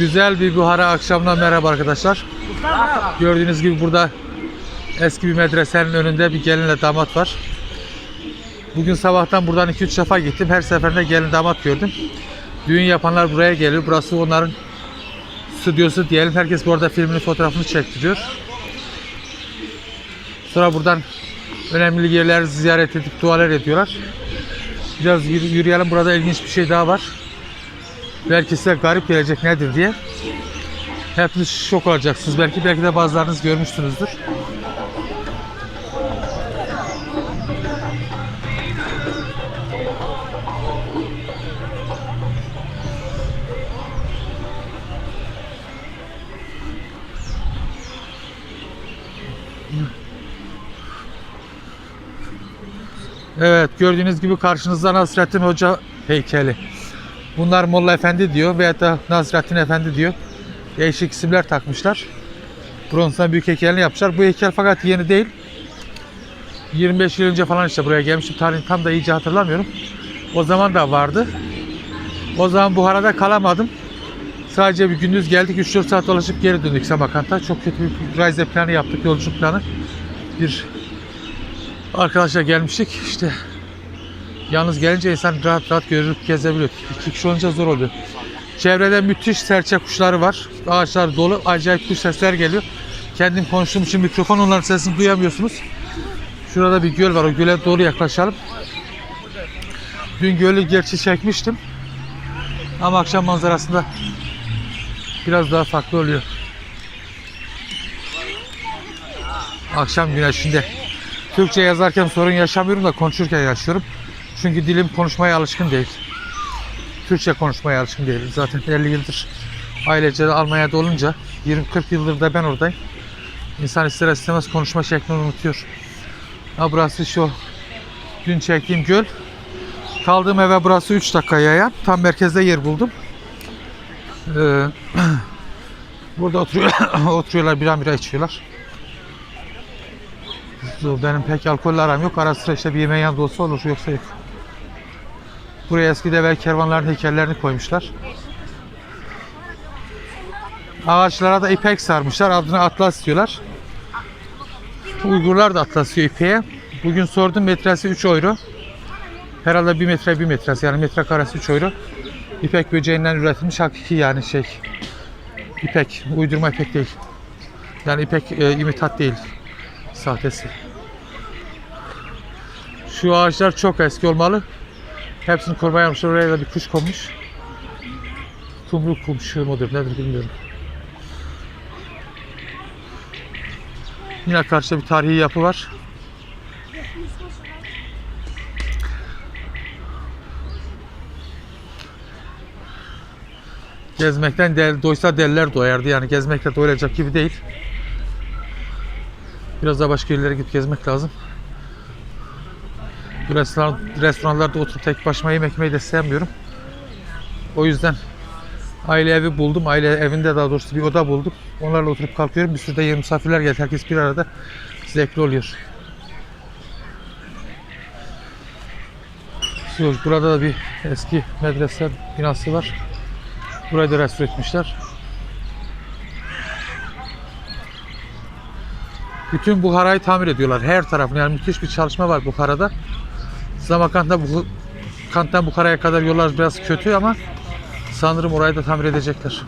Güzel bir Buhara akşamına merhaba arkadaşlar. Gördüğünüz gibi burada eski bir medresenin önünde bir gelinle damat var. Bugün sabahtan buradan 2-3 defa gittim. Her seferinde gelin damat gördüm. Düğün yapanlar buraya geliyor. Burası onların stüdyosu diyelim. Herkes bu arada filmini, fotoğrafını çektiriyor. Sonra buradan önemli yerleri ziyaret edip dualar ediyorlar. Biraz yürüyelim. Burada ilginç bir şey daha var. Belki size garip gelecek nedir diye. Hepiniz şok olacaksınız. Belki de bazılarınız görmüşsünüzdür. Evet, gördüğünüz gibi karşınızda Nasrettin Hoca heykeli. Bunlar Molla Efendi diyor veya da Nasrettin Efendi diyor. Değişik isimler takmışlar. Bronzdan büyük heykelini yapmışlar. Bu heykel fakat yeni değil. 25 yıl önce falan işte buraya gelmiştim. Tarihini tam da iyice hatırlamıyorum. O zaman da vardı. O zaman Buhara'da kalamadım. Sadece bir gündüz geldik. 3-4 saat dolaşıp geri döndük Samarkand'a. Çok kötü bir rayze planı yaptık. Yolculuk planı. Bir arkadaşlar gelmiştik. İşte yalnız gelince insan rahat rahat görüp gezebiliyor. 2 kişi olunca zor oluyor. Çevrede müthiş serçe kuşları var. Ağaçlar dolu. Acayip kuş sesler geliyor. Kendim konuştuğum için mikrofon onların sesini duyamıyorsunuz. Şurada bir göl var. O göle doğru yaklaşalım. Dün gölü gerçi çekmiştim. Ama akşam manzarasında biraz daha farklı oluyor. Akşam güneşinde. Türkçe yazarken sorun yaşamıyorum da konuşurken yaşıyorum. Çünkü dilim konuşmaya alışkın değil. Türkçe konuşmaya alışkın değil. Zaten 50 yıldır ailece Almanya'da olunca 20-40 yıldır da ben oradayım. İnsan ister istemez konuşma şeklini unutuyor. Ha, burası şu dün çektiğim göl. Kaldığım eve burası 3 dakika yayan. Tam merkezde yer buldum. Burada oturuyorlar, bira içiyorlar. Benim pek alkolle aram yok. Ara sıra işte bir yemeğin yanında olsa olur, yoksa yok. Buraya eski deve kervanların heykellerini koymuşlar. Ağaçlara da ipek sarmışlar. Adını atlas diyorlar. Uygurlar da atlas diyor ipeğe. Bugün sordum, metresi 3 euro. Herhalde 1 metre 1 metresi, yani metrekaresi 3 euro. İpek böceğinden üretilmiş hakiki, yani İpek, uydurma ipek değil. Yani ipek imitat değil. Sahtesi. Şu ağaçlar çok eski olmalı. Hepsini korumaya almışlar. Oraya da bir kuş konmuş. Kumru kuşu mudur nedir bilmiyorum. Yine karşıda bir tarihi yapı var. Gezmekten doysa deliler doyardı. Yani gezmekle doyulacak gibi değil. Biraz daha başka yerlere gidip gezmek lazım. Bu restoranlarda oturup tek başıma yemek yemeyi de sevmiyorum. O yüzden aile evi buldum. Aile evinde daha doğrusu bir oda buldum. Onlarla oturup kalkıyorum. Bir sürü de yeni misafirler geldi. Herkes bir arada, zevkli oluyor. Burada da bir eski medrese binası var. Burayı da restore etmişler. Bütün Buhara'yı tamir ediyorlar. Her tarafını, yani müthiş bir çalışma var Buhara'da. Samarkand'dan Buhara'ya kadar yollar biraz kötü ama sanırım orayı da tamir edecekler.